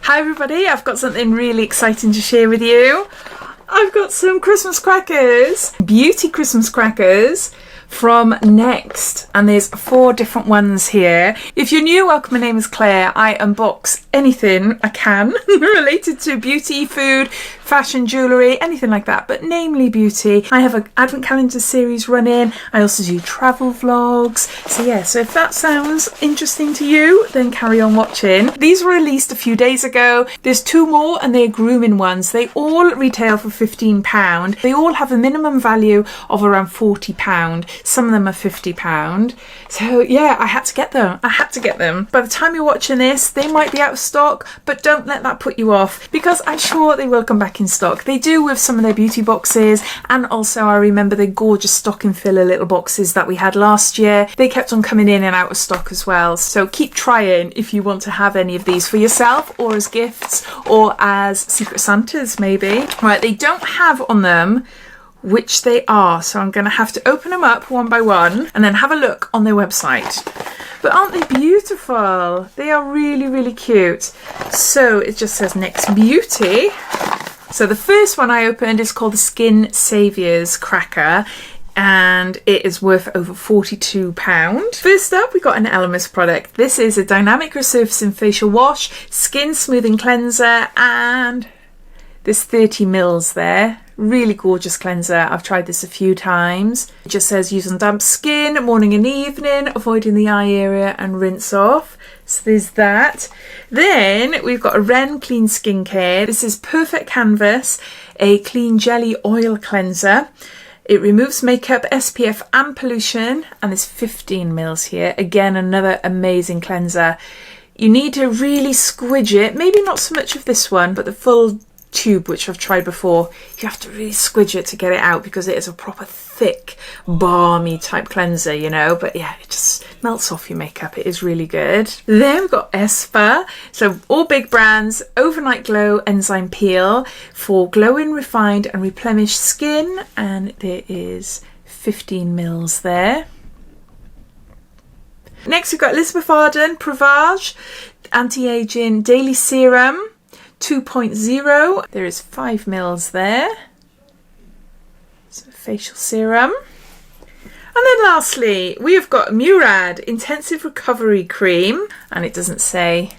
Hi everybody, I've got something really exciting to share with you. I've got some Christmas crackers, beauty Christmas crackers from Next, and there's 4 different ones here. If you're new, welcome, my name is Claire. I unbox anything I can related to beauty, food, fashion, jewellery, anything like that, but namely beauty. I have an advent calendar series running. I also do travel vlogs. So if that sounds interesting to you, then carry on watching. These were released a few days ago. There's 2 more and they're grooming ones. They all retail for £15. They all have a minimum value of around £40. Some of them are £50. So yeah, I had to get them. By the time you're watching this, they might be out of stock, but don't let that put you off, because I'm sure they will come back in stock. They do with some of their beauty boxes, and also I remember the gorgeous stocking filler little boxes that we had last year. They kept on coming in and out of stock as well. So keep trying if you want to have any of these for yourself, or as gifts, or as Secret Santas maybe. Right, they don't have on them which they are, so I'm going to have to open them up one by one and then have a look on their website. But aren't they beautiful? They are really, really cute. So it just says Next Beauty. So the first one I opened is called the Skin Saviours Cracker, and it is worth over £42. First up, we got an Elemis product. This is a dynamic resurfacing facial wash, skin smoothing cleanser, and there's 30 mils there. Really gorgeous cleanser. I've tried this a few times. It just says use on damp skin, morning and evening, avoiding the eye area, and rinse off. So there's that. Then we've got a Ren Clean Skincare. This is Perfect Canvas, a clean jelly oil cleanser. It removes makeup, SPF and pollution, and there's 15 mils here. Again, another amazing cleanser. You need to really squidge it. Maybe not so much of this one, but the full tube, which I've tried before, you have to really squidge it to get it out, because it is a proper thick, balmy type cleanser, you know. But yeah, it just melts off your makeup. It is really good. Then we've got Espa. So all big brands, Overnight Glow Enzyme Peel for glowing, refined and replenished skin, and there is 15 mils there. Next we've got Elizabeth Arden Provage Anti-Aging Daily Serum 2.0. There is 5 mils there. So facial serum. And then lastly, we have got Murad Intensive Recovery Cream, and it doesn't say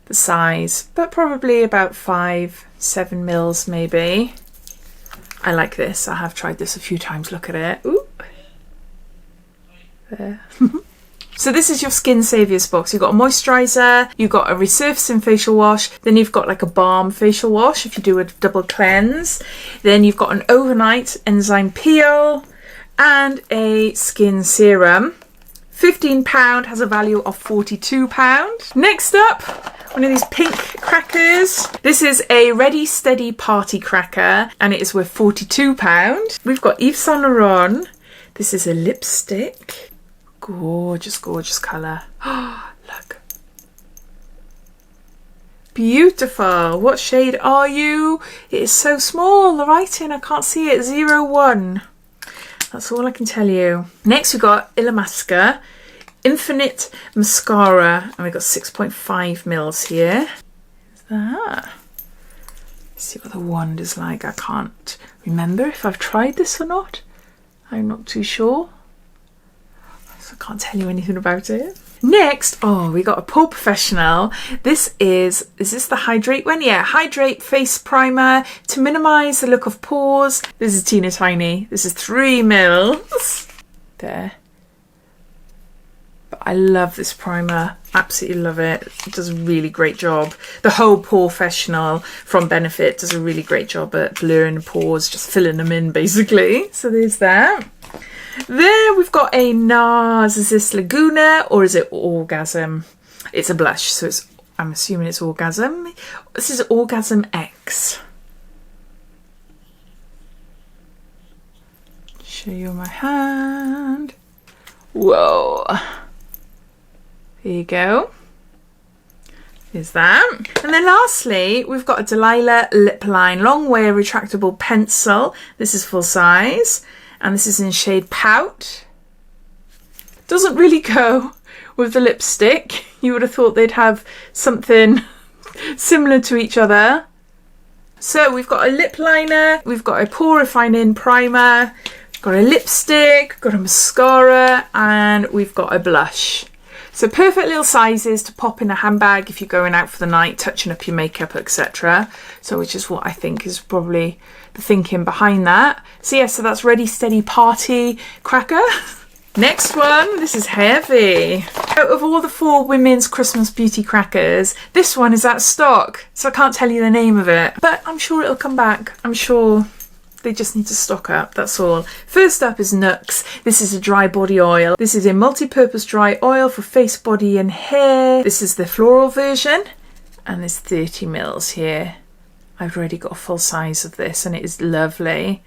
the size, but probably about 5-7 mils maybe. I like this. I have tried this a few times. Look at it. Ooh. There. So this is your Skin Saviours box. You've got a moisturiser, you've got a resurfacing facial wash, then you've got like a balm facial wash if you do a double cleanse. Then you've got an overnight enzyme peel and a skin serum. £15 has a value of £42. Next up, one of these pink crackers. This is a Ready Steady Party Cracker, and it is worth £42. We've got Yves Saint Laurent. This is a lipstick. Gorgeous, gorgeous colour. Oh, look. Beautiful. What shade are you? It is so small. The writing, I can't see it. 01. That's all I can tell you. Next we've got Illamasqua Infinite Mascara, and we've got 6.5 mils here. What's that? Let's see what the wand is like. I can't remember if I've tried this or not. I'm not too sure. I can't tell you anything about it. Next, we got a Pore Professional. This is this the Hydrate one? Yeah, Hydrate Face Primer to minimise the look of pores. This is teeny tiny. This is 3 mils. There. But I love this primer. Absolutely love it. It does a really great job. The whole Pore Professional from Benefit does a really great job at blurring the pores, just filling them in basically. So there's that. Then we've got a NARS. Is this Laguna or is it Orgasm? It's a blush, so I'm assuming it's Orgasm. This is Orgasm X. Show you my hand. Whoa. There you go. There's that. And then lastly, we've got a Delilah Lip Line Long Wear Retractable Pencil. This is full size. And this is in shade Pout. Doesn't really go with the lipstick. You would have thought they'd have something similar to each other. So we've got a lip liner, we've got a pore refining primer, got a lipstick, got a mascara, and we've got a blush. So perfect little sizes to pop in a handbag if you're going out for the night, touching up your makeup, etc. So which is what I think is probably the thinking behind that. So yeah, so that's Ready Steady Party cracker. Next one, this is heavy. Out of all the 4 women's Christmas beauty crackers, this one is out of stock, so I can't tell you the name of it, but I'm sure it'll come back. I'm sure they just need to stock up, that's all. First up is Nux. This is a dry body oil. This is a multi-purpose dry oil for face, body and hair. This is the floral version, and there's 30 mils here. I've already got a full size of this, and it is lovely.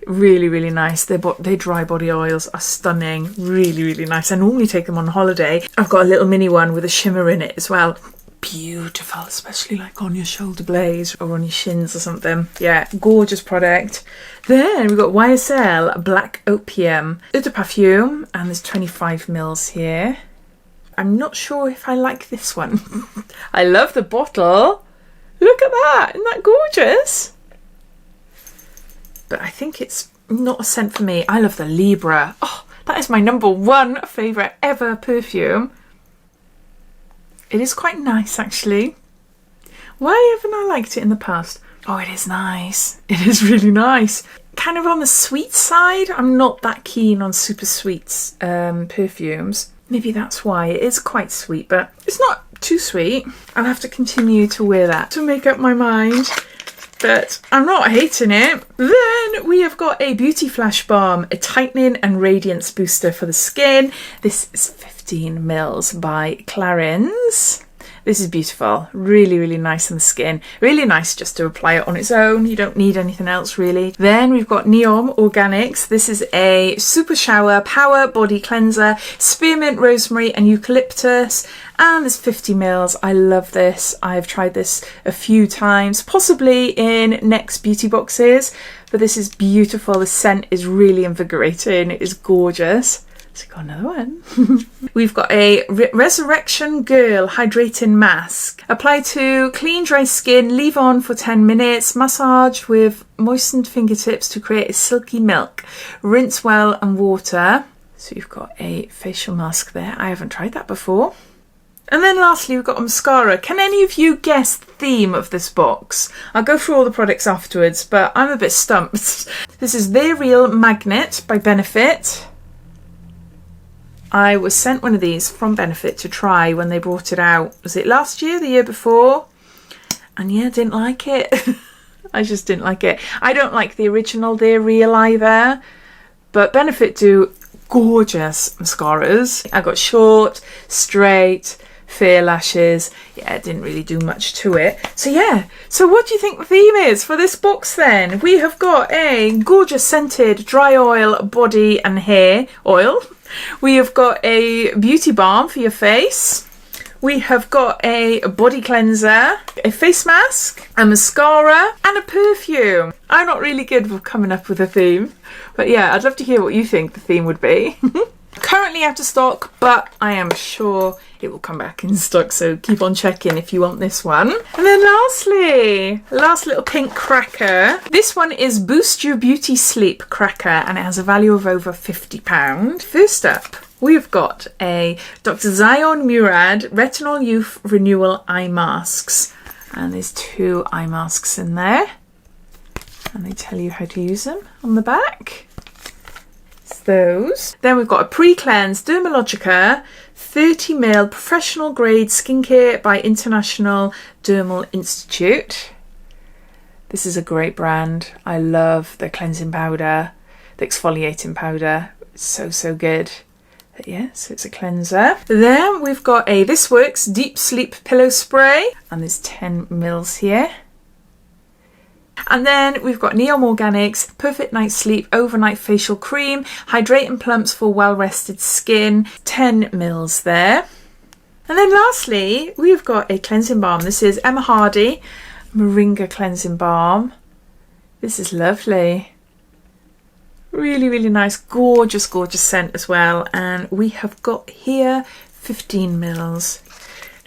Really, really nice. Their dry body oils are stunning. Really, really nice. I normally take them on holiday. I've got a little mini one with a shimmer in it as well. Beautiful, especially like on your shoulder blades or on your shins or something. Yeah, gorgeous product. Then we've got YSL Black Opium Eau de Parfum, and there's 25 mils here. I'm not sure if I like this one. I love the bottle. Look at that. Isn't that gorgeous? But I think it's not a scent for me. I love the Libra. Oh, that is my #1 favourite ever perfume. It is quite nice, actually. Why haven't I liked it in the past? Oh, it is nice. It is really nice. Kind of on the sweet side. I'm not that keen on super sweet perfumes. Maybe that's why. It is quite sweet, but it's not too sweet. I'll have to continue to wear that to make up my mind. But I'm not hating it. Then we have got a Beauty Flash Balm, a tightening and radiance booster for the skin. This is 15 mils by Clarins. This is beautiful. Really, really nice on the skin. Really nice just to apply it on its own. You don't need anything else really. Then we've got Neom Organics. This is a Super Shower Power Body Cleanser, spearmint, rosemary and eucalyptus. And there's 50 mils. I love this. I've tried this a few times, possibly in Next beauty boxes, but this is beautiful. The scent is really invigorating. It is gorgeous. So got another one. We've got a Resurrection Girl Hydrating Mask. Apply to clean dry skin, leave on for 10 minutes, massage with moistened fingertips to create a silky milk. Rinse well and water. So you've got a facial mask there. I haven't tried that before. And then lastly, we've got a mascara. Can any of you guess the theme of this box? I'll go through all the products afterwards, but I'm a bit stumped. This is They're Real Magnet by Benefit. I was sent one of these from Benefit to try when they brought it out. Was it last year, the year before? And yeah, didn't like it. I just didn't like it. I don't like the original They're Real either, but Benefit do gorgeous mascaras. I got short, straight, fair lashes. Yeah, it didn't really do much to it. So yeah, so what do you think the theme is for this box then? We have got a gorgeous scented dry oil body and hair oil. We have got a beauty balm for your face. We have got a body cleanser, a face mask, a mascara and a perfume. I'm not really good with coming up with a theme, but yeah, I'd love to hear what you think the theme would be. Currently out of stock, but I am sure it will come back in stock, so keep on checking if you want this one. And then lastly, last little pink cracker. This one is Boost Your Beauty Sleep cracker, and it has a value of over £50. First up, we've got a Dr. Zion Murad Retinol Youth Renewal Eye Masks. And there's 2 eye masks in there. And they tell you how to use them on the back. Those. Then we've got a pre-cleanse Dermalogica 30ml professional grade skincare by International Dermal Institute. This is a great brand. I love the cleansing powder, the exfoliating powder. It's so good. But yeah, so it's a cleanser. Then we've got a This Works Deep Sleep Pillow Spray, and there's 10 mils here. And then we've got Neom Organics Perfect Night Sleep Overnight Facial Cream, Hydrate and Plumps for Well-Rested Skin, 10 mils there. And then lastly, we've got a cleansing balm. This is Emma Hardy Moringa Cleansing Balm. This is lovely. Really, really nice, gorgeous scent as well. And we have got here 15 mils.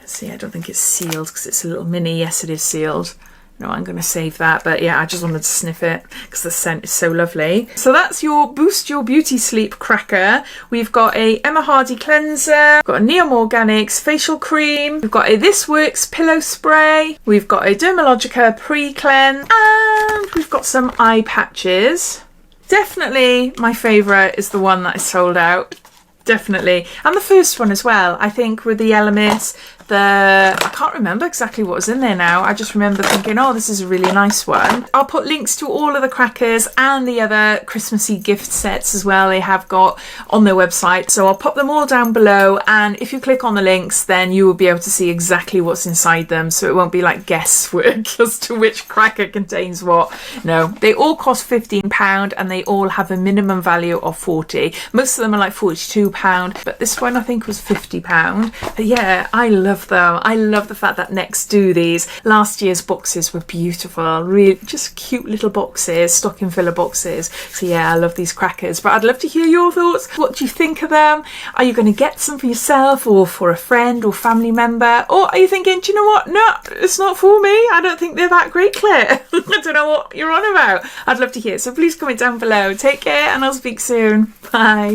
See, I don't think it's sealed because it's a little mini. Yes, it is sealed. No, I'm going to save that, but yeah, I just wanted to sniff it because the scent is so lovely. So that's your Boost Your Beauty Sleep cracker. We've got a Emma Hardy cleanser, we've got a Neom Organics facial cream, we've got a This Works pillow spray, we've got a Dermalogica pre-cleanse, and we've got some eye patches. Definitely my favourite is the one that is sold out. Definitely. And the first one as well, I think, with the Elemis. I can't remember exactly what was in there now. I just remember thinking, oh, this is a really nice one. I'll put links to all of the crackers and the other Christmassy gift sets as well they have got on their website. So I'll pop them all down below, and if you click on the links, then you will be able to see exactly what's inside them. So it won't be like guesswork as to which cracker contains what. No, they all cost £15 and they all have a minimum value of £40. Most of them are like £42, but this one I think was £50. But yeah, I love them. I love the fact that Next do these. Last year's boxes were beautiful, really just cute little boxes, stocking filler boxes. So yeah, I love these crackers, but I'd love to hear your thoughts. What do you think of them? Are you going to get some for yourself or for a friend or family member? Or are you thinking, do you know what? No, it's not for me. I don't think they're that great, Claire. I don't know what you're on about. I'd love to hear. So please comment down below. Take care and I'll speak soon. Bye.